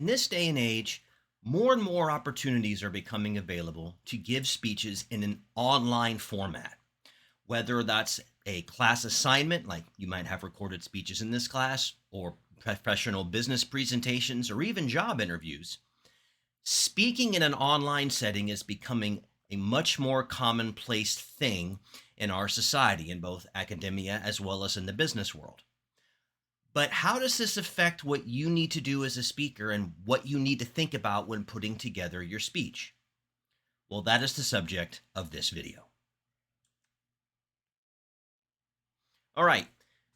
In this day and age, more and more opportunities are becoming available to give speeches in an online format. Whether that's a class assignment, like you might have recorded speeches in this class, or professional business presentations, or even job interviews, speaking in an online setting is becoming a much more commonplace thing in our society, in both academia as well as in the business world. But how does this affect what you need to do as a speaker and what you need to think about when putting together your speech? Well, that is the subject of this video. All right.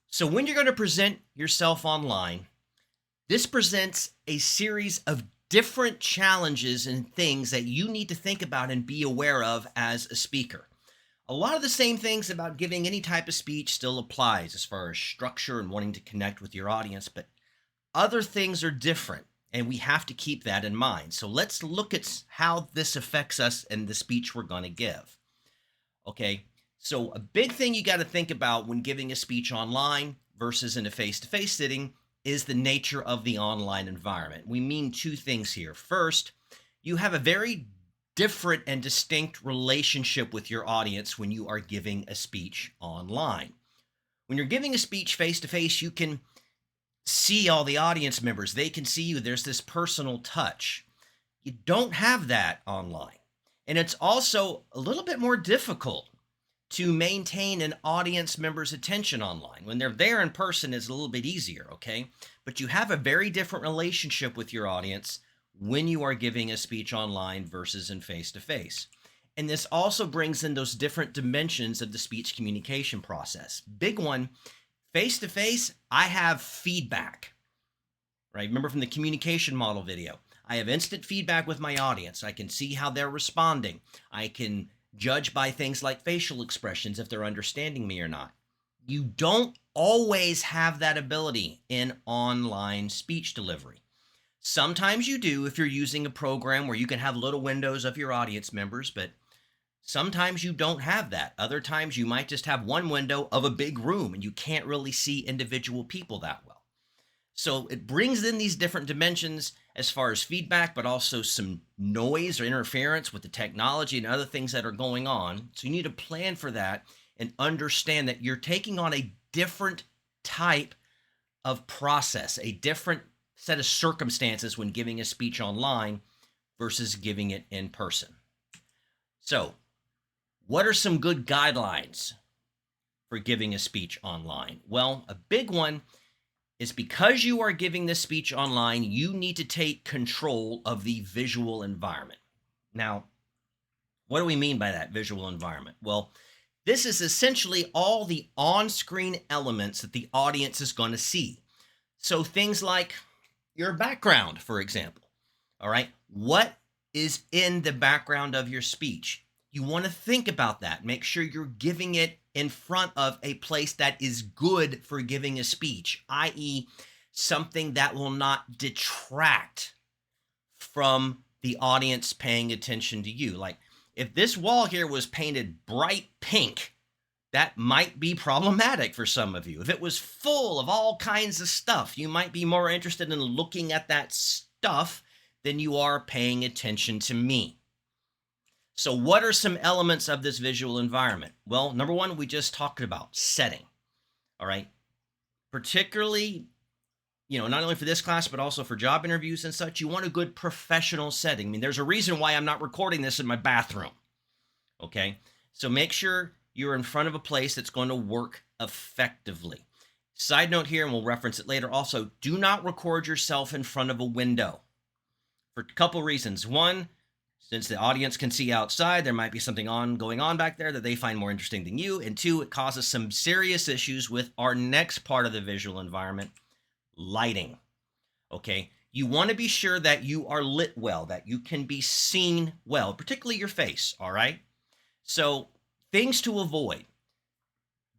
So when you're going to present yourself online, this presents a series of different challenges and things that you need to think about and be aware of as a speaker. A lot of the same things about giving any type of speech still applies as far as structure and wanting to connect with your audience, but other things are different, and we have to keep that in mind. So let's look at how this affects us in the speech we're going to give. Okay, so a big thing you got to think about when giving a speech online versus in a face-to-face sitting is the nature of the online environment. We mean two things here. First, you have a very different and distinct relationship with your audience when you are giving a speech online. When you're giving a speech face-to-face, you can see all the audience members. They can see you. There's this personal touch. You don't have that online. And it's also a little bit more difficult to maintain an audience member's attention online. When they're there in person, it's a little bit easier, okay? But you have a very different relationship with your audience when you are giving a speech online versus in face-to-face. And this also brings in those different dimensions of the speech communication process. Big one, face-to-face, I have feedback, right? Remember from the communication model video, I have instant feedback with my audience. I can see how they're responding. I can judge by things like facial expressions if they're understanding me or not. You don't always have that ability in online speech delivery. Sometimes you do if you're using a program where you can have little windows of your audience members, but sometimes you don't have that. Other times you might just have one window of a big room and you can't really see individual people that well. So it brings in these different dimensions as far as feedback, but also some noise or interference with the technology and other things that are going on. So you need to plan for that and understand that you're taking on a different type of process, a different set of circumstances when giving a speech online versus giving it in person. So, what are some good guidelines for giving a speech online? Well, a big one is because you are giving this speech online, you need to take control of the visual environment. Now, what do we mean by that visual environment? Well, this is essentially all the on-screen elements that the audience is going to see. So things like your background, for example. All right. What is in the background of your speech? You want to think about that. Make sure you're giving it in front of a place that is good for giving a speech, i.e., something that will not detract from the audience paying attention to you. Like if this wall here was painted bright pink, that might be problematic for some of you. If it was full of all kinds of stuff, you might be more interested in looking at that stuff than you are paying attention to me. So what are some elements of this visual environment? Well, number one, we just talked about setting. All right. Particularly, not only for this class, but also for job interviews and such, you want a good professional setting. I mean, there's a reason why I'm not recording this in my bathroom. Okay. So make sure you're in front of a place that's going to work effectively. Side note here, and we'll reference it later also, do not record yourself in front of a window for a couple reasons. One, since the audience can see outside, there might be something going on back there that they find more interesting than you. And two, it causes some serious issues with our next part of the visual environment, lighting. Okay, you want to be sure that you are lit well, that you can be seen well, particularly your face, all right? So things to avoid.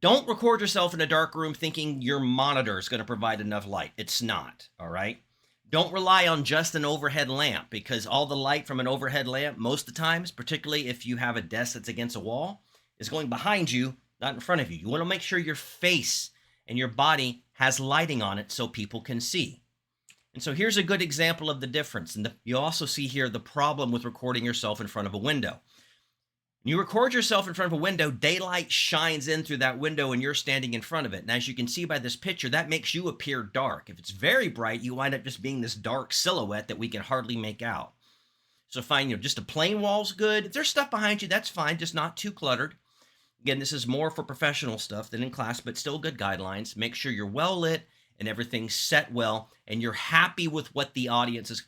Don't record yourself in a dark room thinking your monitor is going to provide enough light. It's not, all right? Don't rely on just an overhead lamp because all the light from an overhead lamp, most of the times, particularly if you have a desk that's against a wall, is going behind you, not in front of you. You want to make sure your face and your body has lighting on it so people can see. And so here's a good example of the difference. And you also see here the problem with recording yourself in front of a window. When you record yourself in front of a window, daylight shines in through that window and you're standing in front of it. And as you can see by this picture, that makes you appear dark. If it's very bright, you wind up just being this dark silhouette that we can hardly make out. So fine, just a plain wall's good. If there's stuff behind you, that's fine, just not too cluttered. Again, this is more for professional stuff than in class, but still good guidelines. Make sure you're well lit and everything's set well, and you're happy with what the audience is.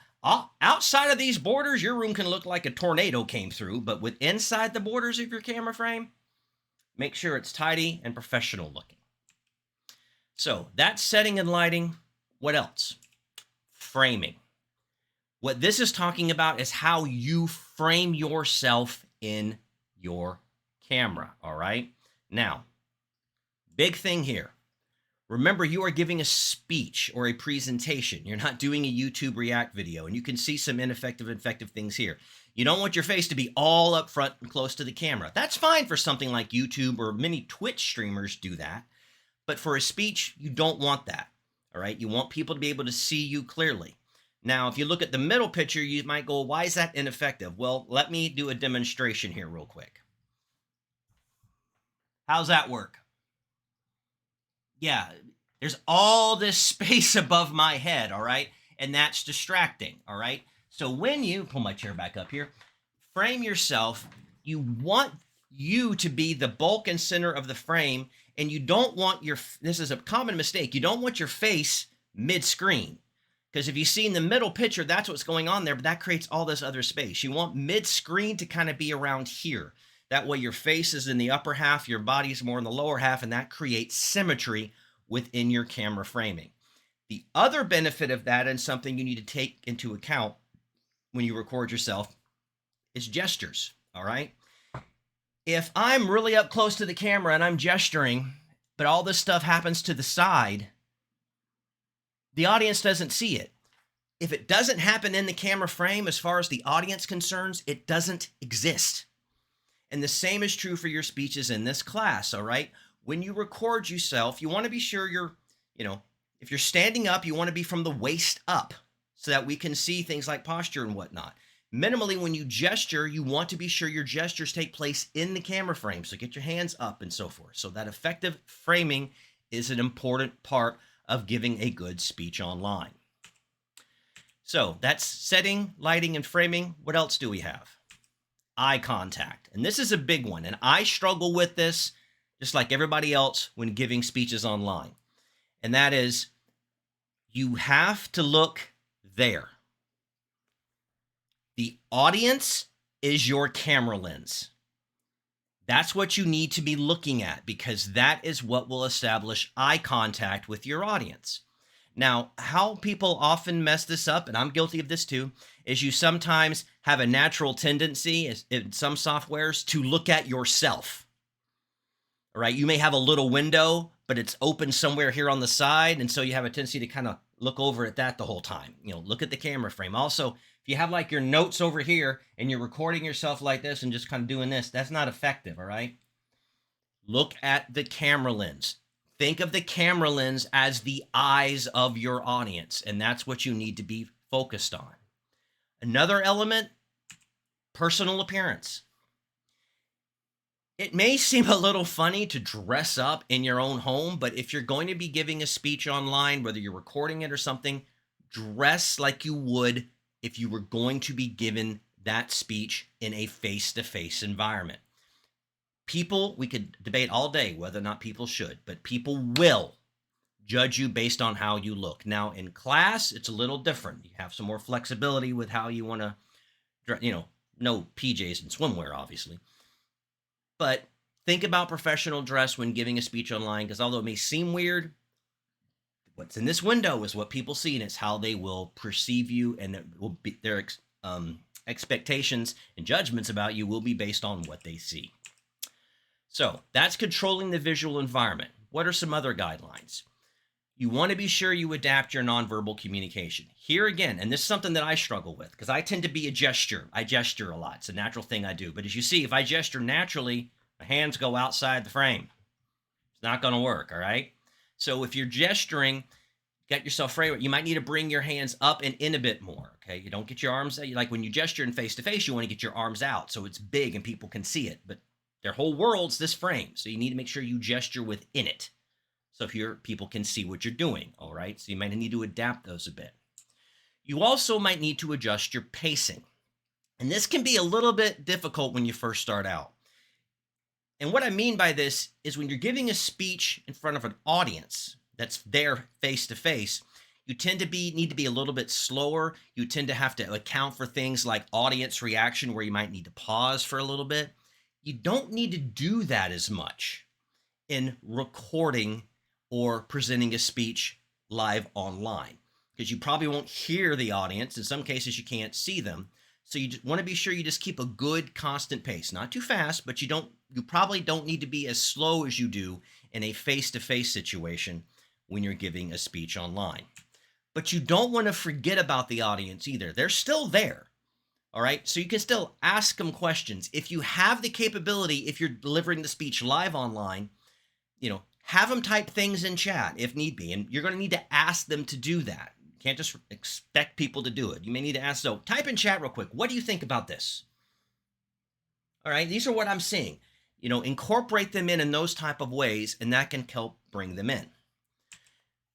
Outside of these borders, your room can look like a tornado came through, but with inside the borders of your camera frame, make sure it's tidy and professional looking. So that's setting and lighting. What else? Framing. What this is talking about is how you frame yourself in your camera, all right? Now, big thing here. Remember, you are giving a speech or a presentation. You're not doing a YouTube React video, and you can see some effective things here. You don't want your face to be all up front and close to the camera. That's fine for something like YouTube, or many Twitch streamers do that. But for a speech, you don't want that, all right? You want people to be able to see you clearly. Now, if you look at the middle picture, you might go, why is that ineffective? Well, let me do a demonstration here real quick. How's that work? Yeah, there's all this space above my head, all right? And that's distracting, all right? So when you, pull my chair back up here, frame yourself, you want you to be the bulk and center of the frame, and you don't want this is a common mistake, you don't want your face mid-screen. Because if you see in the middle picture, that's what's going on there, but that creates all this other space. You want mid-screen to kind of be around here. That way your face is in the upper half, your body's more in the lower half, and that creates symmetry within your camera framing. The other benefit of that, and something you need to take into account when you record yourself, is gestures, all right? If I'm really up close to the camera and I'm gesturing, but all this stuff happens to the side, the audience doesn't see it. If it doesn't happen in the camera frame, as far as the audience concerns, it doesn't exist. And the same is true for your speeches in this class, all right? When you record yourself, you want to be sure you're, if you're standing up, you want to be from the waist up so that we can see things like posture and whatnot. Minimally, when you gesture, you want to be sure your gestures take place in the camera frame. So get your hands up and so forth. So that effective framing is an important part of giving a good speech online. So that's setting, lighting, and framing. What else do we have? Eye contact. And this is a big one. And I struggle with this just like everybody else when giving speeches online. And that is, you have to look there. The audience is your camera lens. That's what you need to be looking at, because that is what will establish eye contact with your audience. Now, how people often mess this up, and I'm guilty of this too, is you sometimes have a natural tendency in some softwares to look at yourself. All right, you may have a little window, but it's open somewhere here on the side, and so you have a tendency to kind of look over at that the whole time. Look at the camera frame. Also, if you have like your notes over here and you're recording yourself like this and just kind of doing this, that's not effective, all right? Look at the camera lens. Think of the camera lens as the eyes of your audience, and that's what you need to be focused on. Another element, personal appearance. It may seem a little funny to dress up in your own home, but if you're going to be giving a speech online, whether you're recording it or something, dress like you would if you were going to be given that speech in a face-to-face environment. People, we could debate all day whether or not people should, but people will judge you based on how you look. Now, in class, it's a little different. You have some more flexibility with how you want to, no PJs and swimwear, obviously. But think about professional dress when giving a speech online, because although it may seem weird, what's in this window is what people see, and it's how they will perceive you, and it will be their expectations and judgments about you will be based on what they see. So that's controlling the visual environment. What are some other guidelines? You want to be sure you adapt your nonverbal communication. Here again, and this is something that I struggle with, because I tend to be a gesture. I gesture a lot. It's a natural thing I do. But as you see, if I gesture naturally, my hands go outside the frame. It's not going to work, all right? So if you're gesturing, Get yourself ready. You might need to bring your hands up and in a bit more. Okay. You don't get your arms, like when you gesture in face to face, you want to get your arms out so it's big and people can see it. But their whole world's this frame. So you need to make sure you gesture within it. So if your people can see what you're doing. All right. So you might need to adapt those a bit. You also might need to adjust your pacing. And this can be a little bit difficult when you first start out. And what I mean by this is when you're giving a speech in front of an audience that's there face to face, you tend to need to be a little bit slower. You tend to have to account for things like audience reaction, where you might need to pause for a little bit. You don't need to do that as much in recording or presenting a speech live online, because you probably won't hear the audience. In some cases, you can't see them. So you want to be sure you just keep a good constant pace, not too fast, but you probably don't need to be as slow as you do in a face-to-face situation when you're giving a speech online. But you don't want to forget about the audience either. They're still there. All right. So you can still ask them questions. If you have the capability, if you're delivering the speech live online, have them type things in chat if need be. And you're going to need to ask them to do that. You can't just expect people to do it. You may need to ask, so type in chat real quick. What do you think about this? All right. These are what I'm seeing. Incorporate them in those type of ways, and that can help bring them in.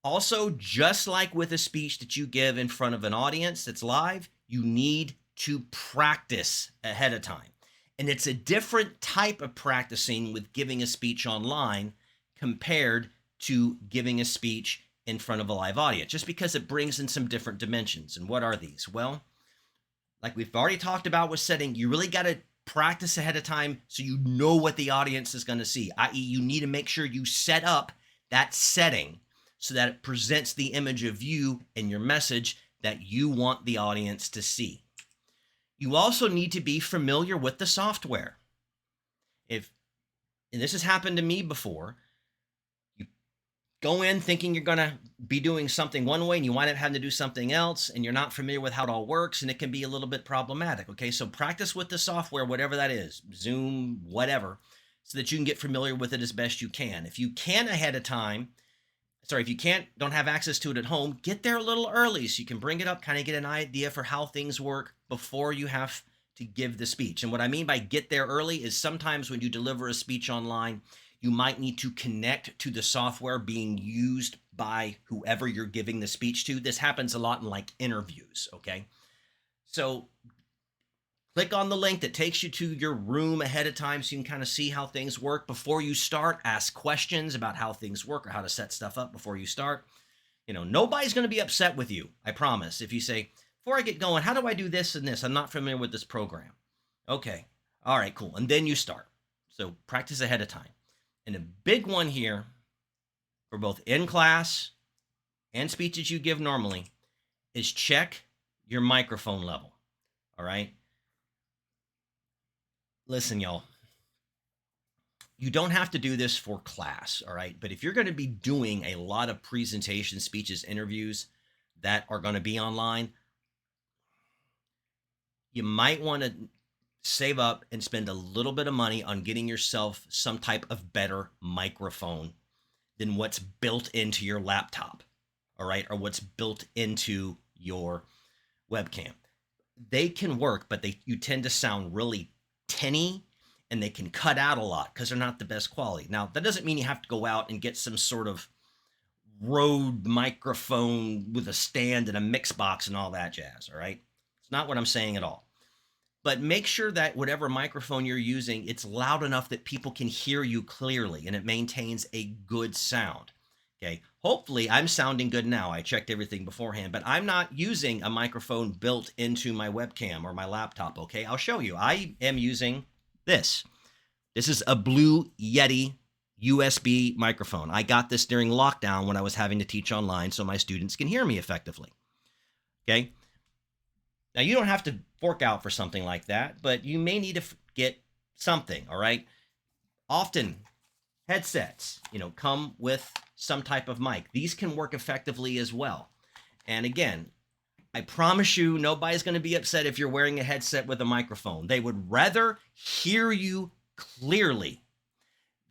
Also, just like with a speech that you give in front of an audience that's live, you need to practice ahead of time. And it's a different type of practicing with giving a speech online compared to giving a speech in front of a live audience, just because it brings in some different dimensions. And what are these? Well, like we've already talked about with setting, you really got to practice ahead of time so you know what the audience is going to see, i.e. you need to make sure you set up that setting so that it presents the image of you and your message that you want the audience to see. You also need to be familiar with the software. And this has happened to me before, you go in thinking you're going to be doing something one way and you wind up having to do something else, and you're not familiar with how it all works, and it can be a little bit problematic. Okay, so practice with the software, whatever that is, Zoom, whatever, so that you can get familiar with it as best you can. If you can ahead of time, if you don't have access to it at home, get there a little early so you can bring it up, kind of get an idea for how things work before you have to give the speech. And what I mean by get there early is sometimes when you deliver a speech online, you might need to connect to the software being used by whoever you're giving the speech to. This happens a lot in like interviews, okay? So click on the link that takes you to your room ahead of time so you can kind of see how things work. Before you start, ask questions about how things work or how to set stuff up before you start. Nobody's going to be upset with you, I promise. If you say, before I get going, how do I do this and this? I'm not familiar with this program. Okay. All right, cool. And then you start. So practice ahead of time. And a big one here for both in class and speeches you give normally is check your microphone level. All right. Listen, y'all, you don't have to do this for class, all right? But if you're going to be doing a lot of presentation speeches, interviews that are going to be online, you might want to save up and spend a little bit of money on getting yourself some type of better microphone than what's built into your laptop, all right? Or what's built into your webcam. They can work, but you tend to sound really tinny, and they can cut out a lot because they're not the best quality. Now, that doesn't mean you have to go out and get some sort of Rode microphone with a stand and a mix box and all that jazz, all right? It's not what I'm saying at all. But make sure that whatever microphone you're using, it's loud enough that people can hear you clearly and it maintains a good sound. Okay, hopefully I'm sounding good now. I checked everything beforehand, but I'm not using a microphone built into my webcam or my laptop, okay? I'll show you. I am using this. This is a Blue Yeti USB microphone. I got this during lockdown when I was having to teach online so my students can hear me effectively, okay? Now, you don't have to fork out for something like that, but you may need to get something, all right? Often, headsets, come with some type of mic. These can work effectively as well. And again, I promise you, nobody's going to be upset if you're wearing a headset with a microphone. They would rather hear you clearly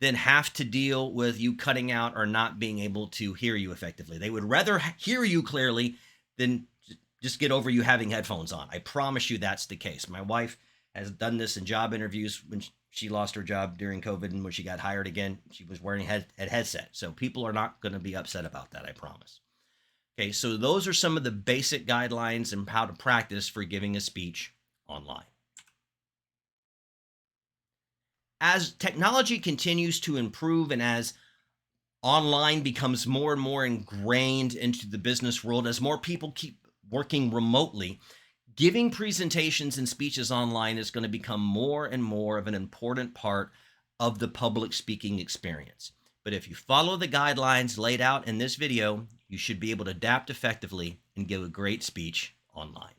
than have to deal with you cutting out or not being able to hear you effectively. They would rather hear you clearly than just get over you having headphones on. I promise you that's the case. My wife has done this in job interviews when she lost her job during COVID, and when she got hired again, she was wearing a headset. So people are not going to be upset about that, I promise. Okay, so those are some of the basic guidelines and how to practice for giving a speech online. As technology continues to improve and as online becomes more and more ingrained into the business world, as more people keep working remotely, giving presentations and speeches online is going to become more and more of an important part of the public speaking experience. But if you follow the guidelines laid out in this video, you should be able to adapt effectively and give a great speech online.